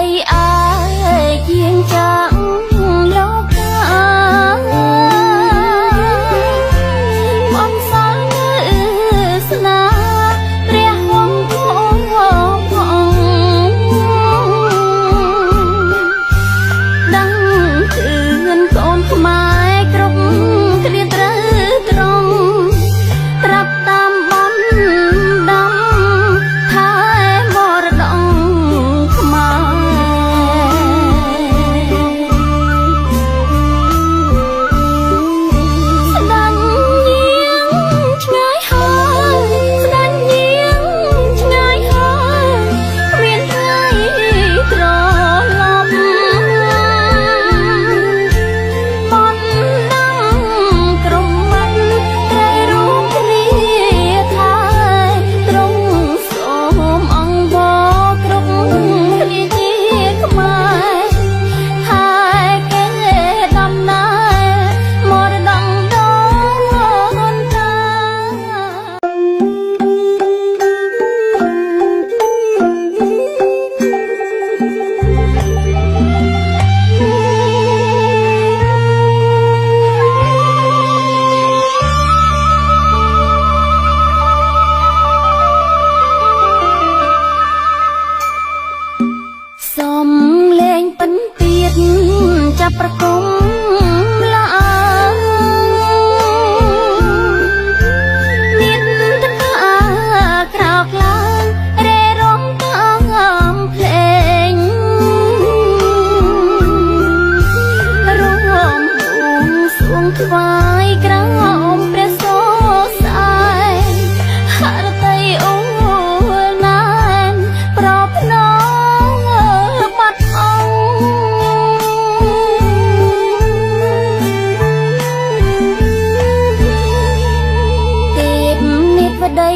ដីអាយជាងចាំលោកបងសល់នៅស្នាព្រះវង្សផងដឹងគឿនកូនខ្មែរគ្រប់គ្នាត្រូវត្រង់ត្រាប់តាមបំដំថែមរតកខ្មែរស្ដាញ់ញៀងឆ្ងាយហើយស្ដាញ់ញៀងឆ្ងាយហើយគ្មានថ្ងៃត្រឡប់បនណាំក្រុមមិនត្រូវរួមគ្នាថែត្រង់សូមអង្គបគ្រប់គ្នាជាខ្មែរហើយគេដំណើរមរតកដូនតា សុំលេងពិនទៀតចាប់ប្រគំឡើងមានទឹកក្រោកឡើងរេរំតាមភ្លេងរួមបួងសួងថ្វាយក្រោមព្រះសូរស័យហរតីអូលណែនប្រភ្នំបាត់អង្គទេពនិវតី